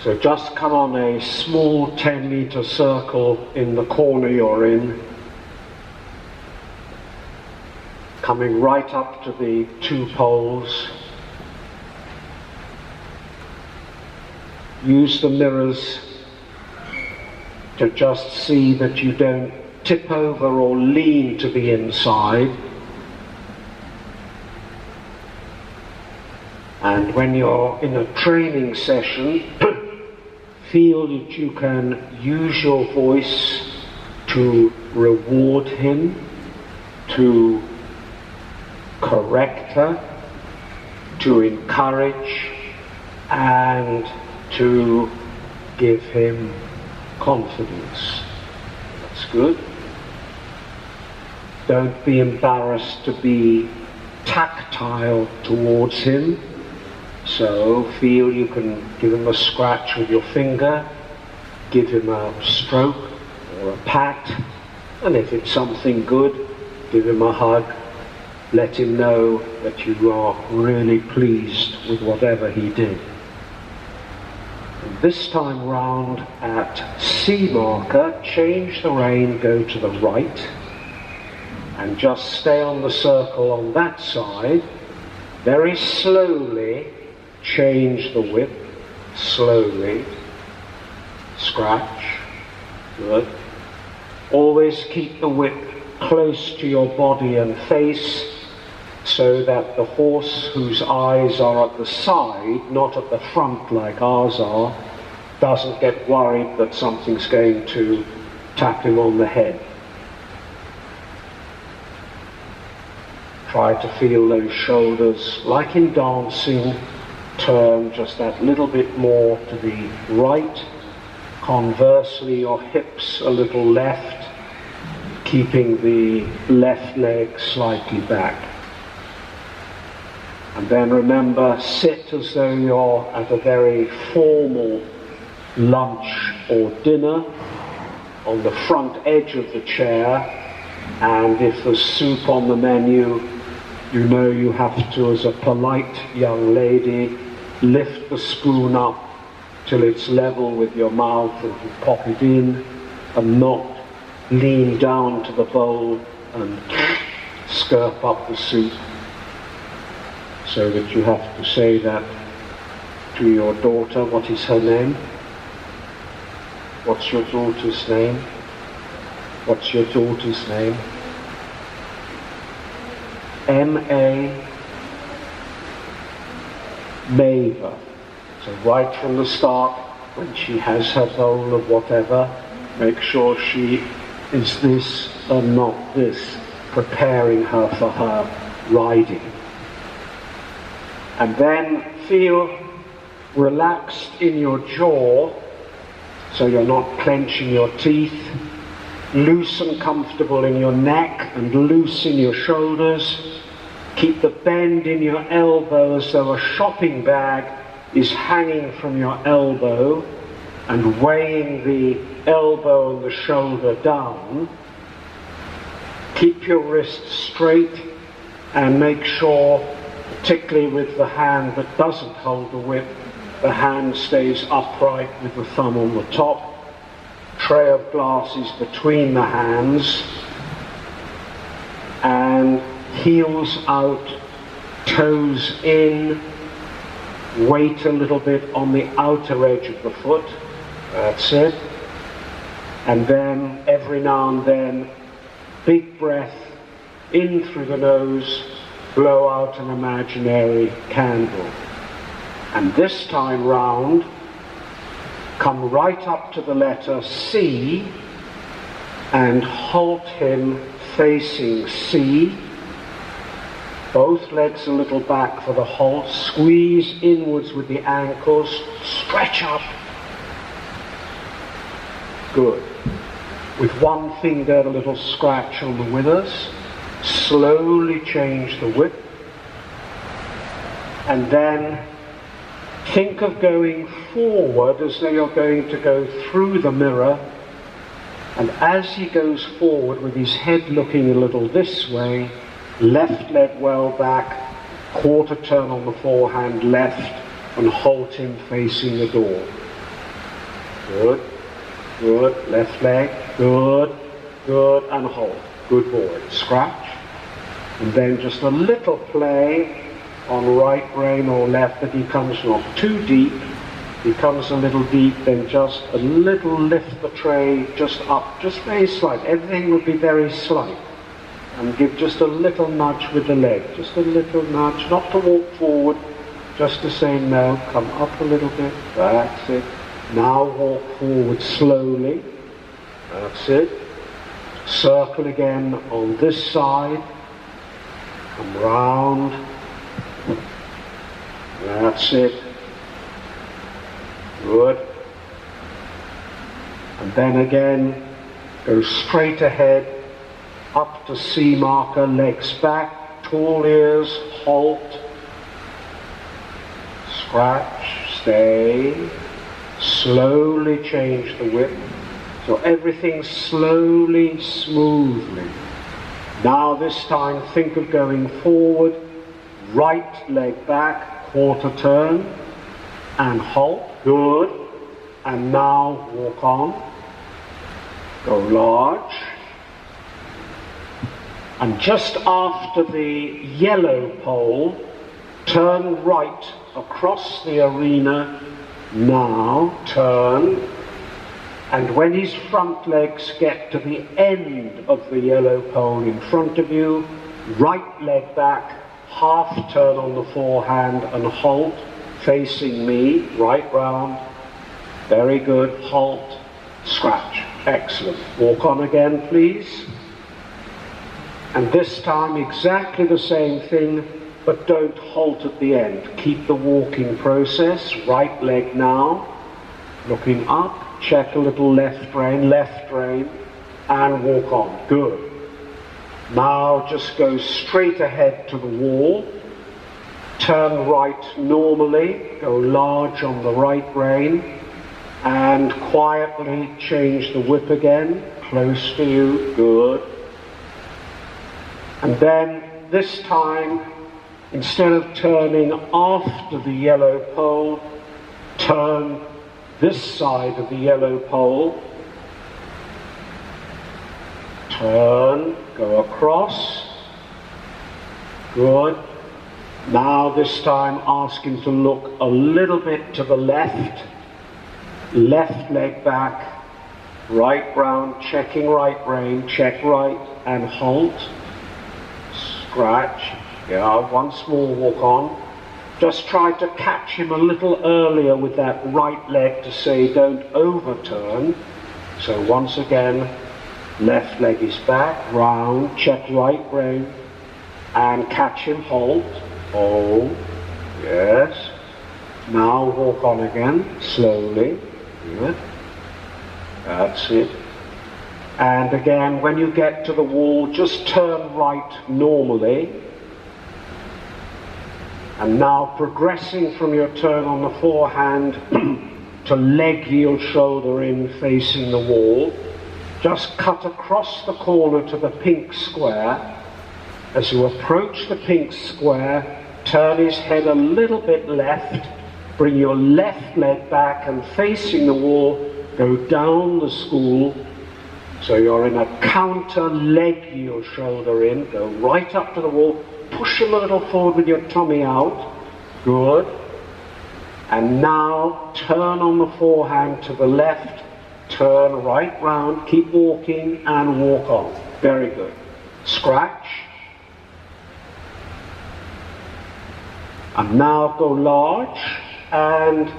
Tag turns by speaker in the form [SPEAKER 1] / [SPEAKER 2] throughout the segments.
[SPEAKER 1] So just come on a small 10-meter circle in the corner you're in, coming right up to the 2 poles. Use the mirrors to just see that you don't tip over or lean to the inside. And when you're in a training session, feel that you can use your voice to reward him, to correct her, to encourage, and to give him confidence. That's good. Don't be embarrassed to be tactile towards him. So feel you can give him a scratch with your finger, give him a stroke or a pat, and if it's something good, give him a hug. Let him know that you are really pleased with whatever he did. And this time round at C marker, change the rein, go to the right, and just stay on the circle on that side. Very slowly change the whip, slowly, scratch, good. Always keep the whip close to your body and face so that the horse, whose eyes are at the side, not at the front like ours are, doesn't get worried that something's going to tap him on the head. Try to feel those shoulders, like in dancing, turn just that little bit more to the right. Conversely, your hips a little left, keeping the left leg slightly back. And then remember, sit as though you're at a very formal lunch or dinner on the front edge of the chair, and if there's soup on the menu, you know you have to, as a polite young lady, lift the spoon up till it's level with your mouth and you pop it in, and not lean down to the bowl and scurp up the soup, so that you have to say that to your daughter. What is her name? What's your daughter's name? What's your daughter's name? M.A. Maver. So right from the start, when she has her bowl of whatever, make sure she is this and not this, preparing her for her riding. And then feel relaxed in your jaw, so you're not clenching your teeth. Loose and comfortable in your neck and loose in your shoulders. Keep the bend in your elbow as though a shopping bag is hanging from your elbow and weighing the elbow and the shoulder down. Keep your wrist straight and make sure, particularly with the hand that doesn't hold the whip, the hand stays upright with the thumb on the top. Tray of glasses between the hands, and heels out, toes in, weight a little bit on the outer edge of the foot. That's it. And then every now and then, big breath in through the nose, blow out an imaginary candle. And this time round, come right up to the letter C and halt him facing C. Both legs a little back for the halt. Squeeze inwards with the ankles. Stretch up. Good. With one finger, a little scratch on the withers. Slowly change the whip. And then think of going forward as though you're going to go through the mirror, and as he goes forward with his head looking a little this way, left leg well back, quarter turn on the forehand left, and halt him facing the door. Good. Good. Left leg. Good. Good. And hold. Good boy. Scratch. And then just a little play on right brain or left, that he comes not too deep. He comes a little deep, then just a little lift the tray just up, just very slight. Everything would be very slight. And give just a little nudge with the leg, just a little nudge, not to walk forward, just to say no, come up a little bit, that's it. Now walk forward slowly, that's it. Circle again on this side, come round, that's it. Good. And then again, go straight ahead, up to C marker, legs back, tall ears, halt, scratch, stay, slowly change the whip. So everything slowly, smoothly. Now this time think of going forward, right leg back, quarter turn, and halt. Good. And now walk on. Go large. And just after the yellow pole, turn right across the arena. Now turn. And when his front legs get to the end of the yellow pole in front of you, right leg back, half turn on the forehand and halt. Facing me, right round, very good, halt, scratch, excellent. Walk on again, please. And this time exactly the same thing, but don't halt at the end. Keep the walking process, right leg now, looking up, check a little left rein, and walk on, good. Now just go straight ahead to the wall. Turn right normally, go large on the right rein, and quietly change the whip again, close to you, good. And then this time, instead of turning after the yellow pole, turn this side of the yellow pole, turn, go across, good. Now this time ask him to look a little bit to the left, left leg back, right round, checking right rein, check right and halt, scratch, yeah, once more walk on. Just try to catch him a little earlier with that right leg to say don't overturn. So once again, left leg is back, round, check right rein and catch him, halt. Oh, yes. Now walk on again, slowly. Good. That's it. And again, when you get to the wall, just turn right normally. And now progressing from your turn on the forehand to leg heel shoulder in facing the wall, just cut across the corner to the pink square. As you approach the pink square, turn his head a little bit left, bring your left leg back and facing the wall, go down the school. So you're in a counter leg heel shoulder in, go right up to the wall, push him a little forward with your tummy out, good. And now turn on the forehand to the left, turn right round, keep walking and walk on. Very good. Scratch. And now go large and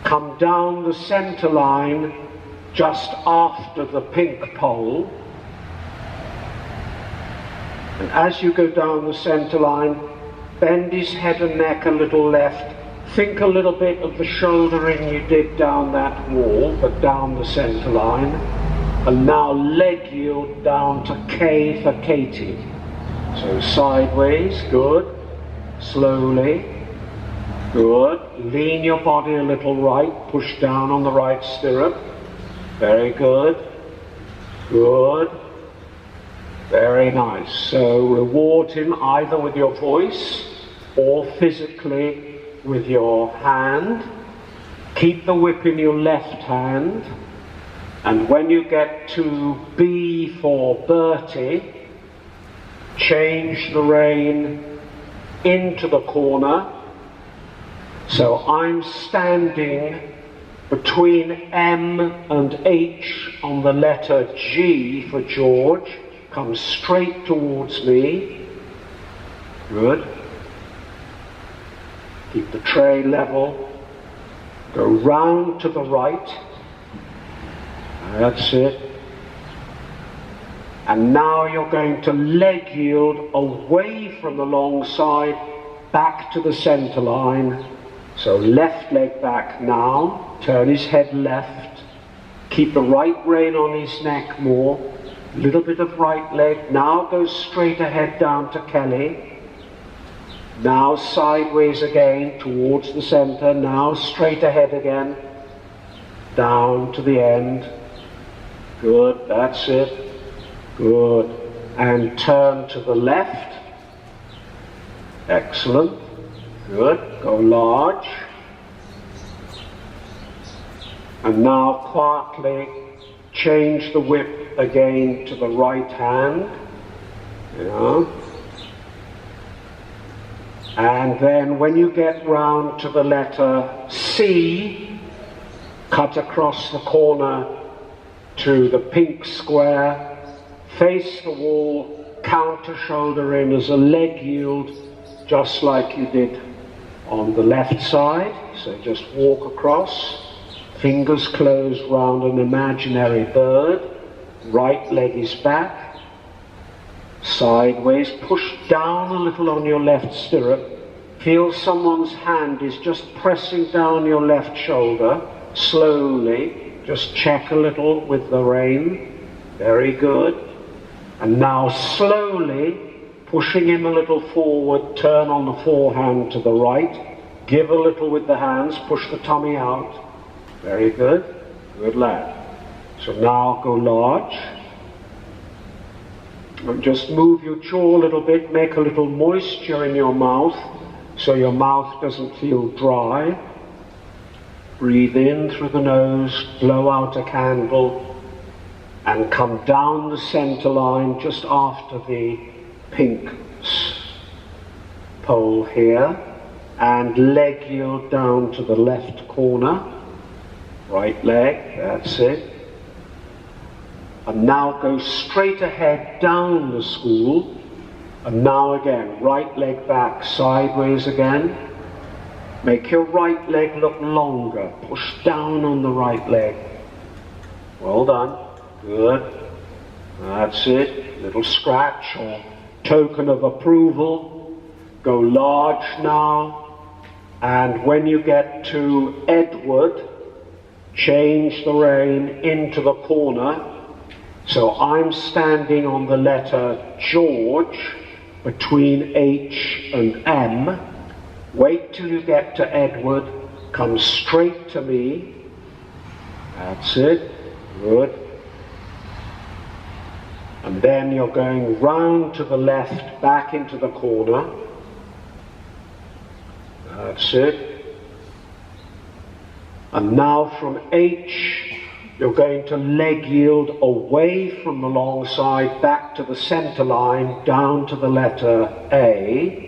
[SPEAKER 1] come down the center line just after the pink pole. And as you go down the center line, bend his head and neck a little left. Think a little bit of the shouldering you did down that wall, but down the center line. And now leg yield down to K for Katie. So sideways, good. Slowly, good. Lean your body a little right, push down on the right stirrup. Very good. Good. Very nice. So reward him either with your voice or physically with your hand. Keep the whip in your left hand, and when you get to B for Bertie, change the rein into the corner. So I'm standing between M and H on the letter G for George. Come straight towards me. Good. Keep the tray level. Go round to the right. That's it. And now you're going to leg yield away from the long side, back to the center line. So left leg back now. Turn his head left. Keep the right rein on his neck more. Little bit of right leg. Now go straight ahead down to Kelly. Now sideways again towards the center. Now straight ahead again. Down to the end. Good, that's it. Good. And turn to the left. Excellent. Good. Go large. And now quietly change the whip again to the right hand. Yeah. And then when you get round to the letter C, cut across the corner to the pink square, face the wall, counter shoulder in as a leg yield, just like you did on the left side. So just walk across, fingers closed round an imaginary bird, right leg is back, sideways, push down a little on your left stirrup, feel someone's hand is just pressing down your left shoulder, slowly, just check a little with the rein, very good. And now slowly, pushing him a little forward, turn on the forehand to the right, give a little with the hands, push the tummy out, very good, good lad. So now go large, and just move your jaw a little bit, make a little moisture in your mouth, so your mouth doesn't feel dry. Breathe in through the nose, blow out a candle, and come down the center line just after the pink pole here, and leg yield down to the left corner, right leg, that's it. And now go straight ahead down the school, and now again, right leg back, sideways again. Make your right leg look longer. Push down on the right leg. Well done. Good. That's it. Little scratch or token of approval. Go large now. And when you get to Edward, change the rein into the corner. So I'm standing on the letter George between H and M. Wait till you get to Edward, come straight to me. That's it, good. And then you're going round to the left, back into the corner. That's it. And now from H, you're going to leg yield away from the long side, back to the center line, down to the letter A.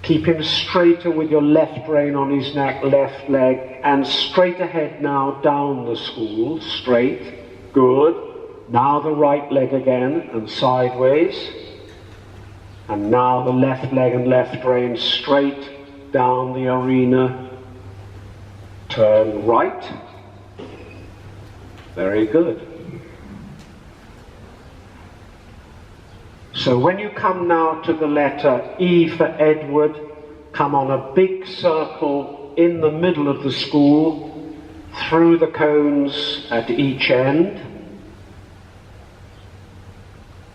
[SPEAKER 1] Keep him straighter with your left rein on his neck, left leg, and straight ahead now down the school, straight, good. Now the right leg again, and sideways. And now the left leg and left rein straight down the arena. Turn right. Very good. So when you come now to the letter E for Edward, come on a big circle in the middle of the school, through the cones at each end.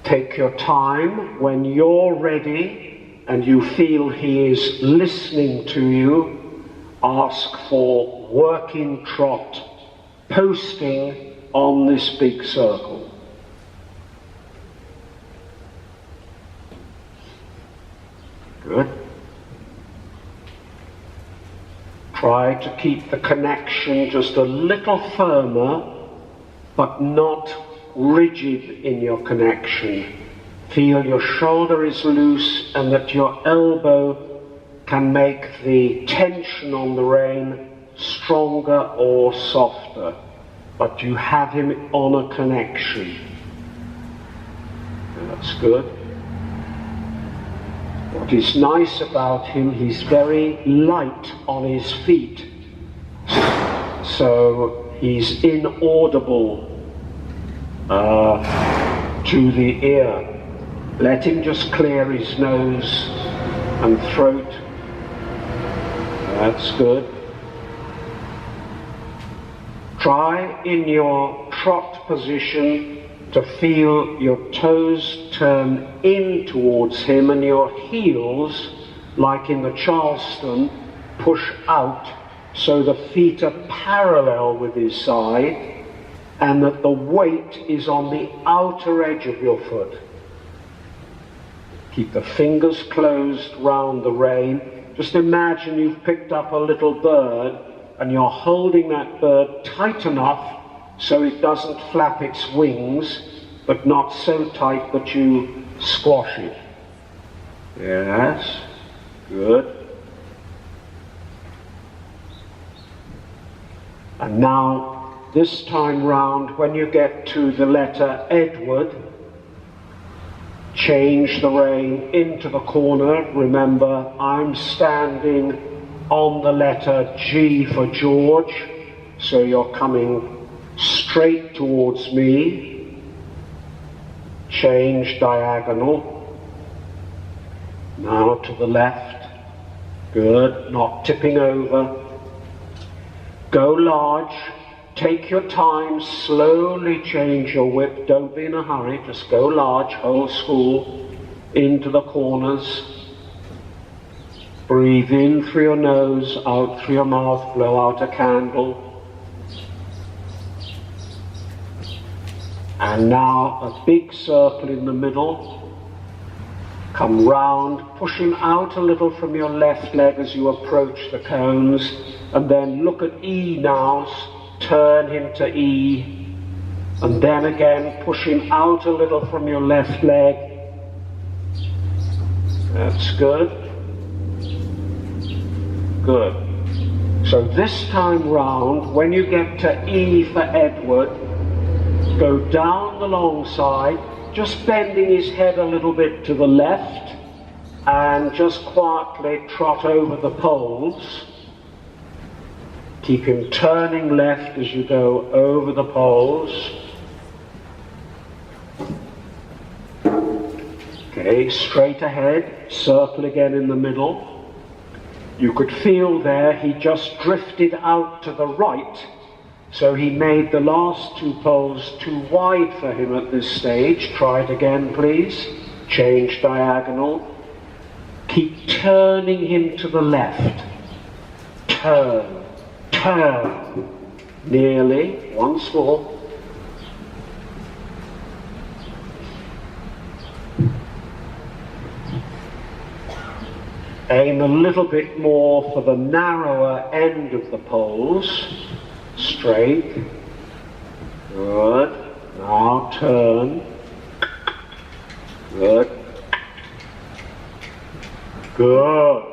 [SPEAKER 1] Take your time. When you're ready and you feel he is listening to you, ask for working trot, posting on this big circle. Good. Try to keep the connection just a little firmer, but not rigid in your connection. Feel your shoulder is loose and that your elbow can make the tension on the rein stronger or softer, but you have him on a connection. That's good. What is nice about him, he's very light on his feet, so he's inaudible to the ear. Let him just clear his nose and throat. That's good. Try in your trot position to feel your toes turn in towards him and your heels, like in the Charleston, push out so the feet are parallel with his side and that the weight is on the outer edge of your foot. Keep the fingers closed round the rein. Just imagine you've picked up a little bird and you're holding that bird tight enough so it doesn't flap its wings, but not so tight that you squash it. Yes, good. And now, this time round, when you get to the letter Edward, change the rein into the corner. Remember, I'm standing on the letter G for George, so you're coming straight towards me. Change diagonal. Now to the left. Good, not tipping over. Go large. Take your time, slowly change your whip, don't be in a hurry, just go large, whole school, into the corners. Breathe in through your nose, out through your mouth, blow out a candle. And now a big circle in the middle. Come round, push him out a little from your left leg as you approach the cones, and then look at E now. Turn him to E, and then again push him out a little from your left leg. That's good. Good. So this time round, when you get to E for Edward, go down the long side, just bending his head a little bit to the left, and just quietly trot over the poles. Keep him turning left as you go over the poles. Okay, straight ahead, circle again in the middle. You could feel there he just drifted out to the right, so he made the last two poles too wide for him at this stage. Try it again, please. Change diagonal. Keep turning him to the left. Turn. Turn. Nearly. Once more. Aim a little bit more for the narrower end of the poles. Straight. Good. Now turn. Good. Good.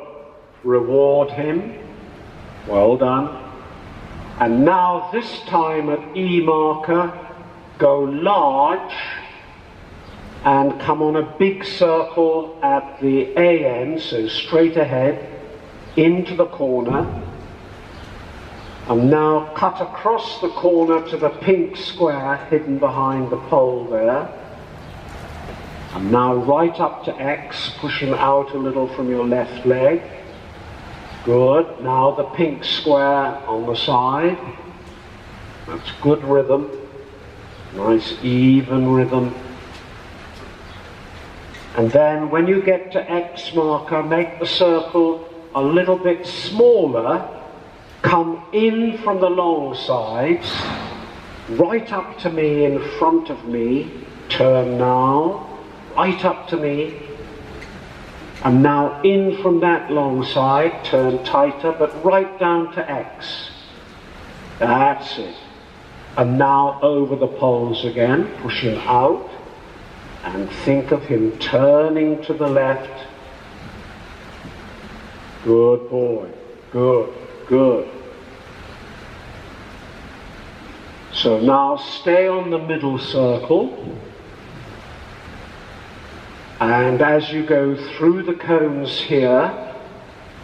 [SPEAKER 1] Reward him. Well done. And now this time at E marker, go large and come on a big circle at the A end, so straight ahead, into the corner. And now cut across the corner to the pink square hidden behind the pole there. And now right up to X, push him out a little from your left leg. Good. Now the pink square on the side. That's good rhythm. Nice even rhythm. And then when you get to X marker, make the circle a little bit smaller. Come in from the long sides, right up to me, in front of me. Turn now, right up to me. And now in from that long side, turn tighter, but right down to X. That's it. And now over the poles again, push him out, and think of him turning to the left. Good boy. Good, good. So now stay on the middle circle, and as you go through the cones here,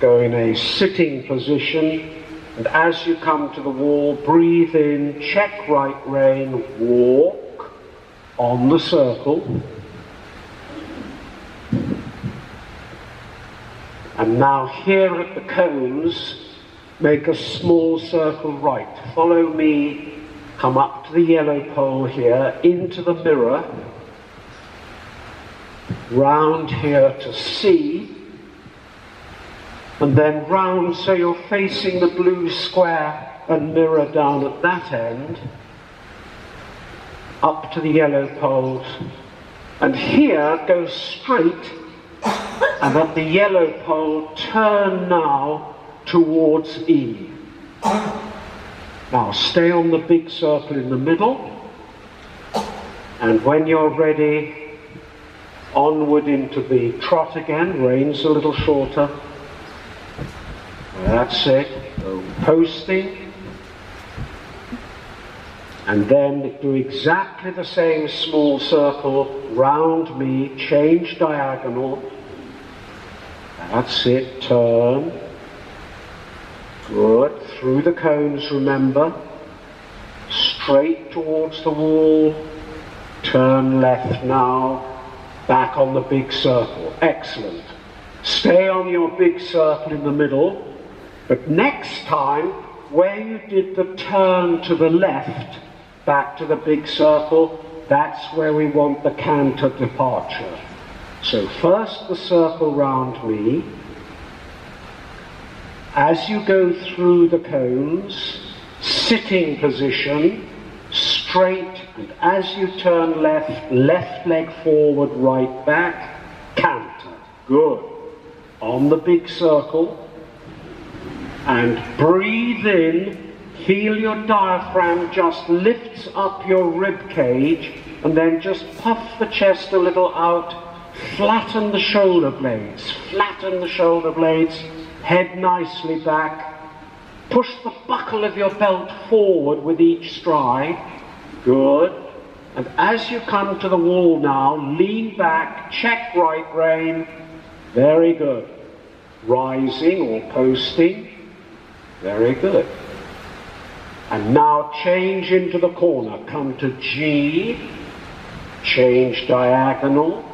[SPEAKER 1] go in a sitting position, and as you come to the wall, breathe in, check right rein, walk on the circle. And now here at the cones, make a small circle right. Follow me. Come up to the yellow pole here, into the mirror, round here to C, and then round so you're facing the blue square and mirror down at that end, up to the yellow poles, and here go straight, and at the yellow pole turn now towards E. Now stay on the big circle in the middle, and when you're ready, onward into the trot again, reins a little shorter. That's it, posting. And then do exactly the same small circle round me, change diagonal. That's it, turn. Good, through the cones, remember. Straight towards the wall. Turn left now. Back on the big circle. Excellent. Stay on your big circle in the middle. But next time, where you did the turn to the left, back to the big circle, that's where we want the canter departure. So first the circle round me. As you go through the cones, sitting position, straight, and as you turn left, left leg forward, right back, canter. Good. On the big circle, and breathe in, feel your diaphragm just lifts up your rib cage, and then just puff the chest a little out, flatten the shoulder blades, head nicely back, push the buckle of your belt forward with each stride, good, and as you come to the wall now, lean back, check right rein, very good, rising or posting, very good, and now change into the corner, come to G, change diagonal,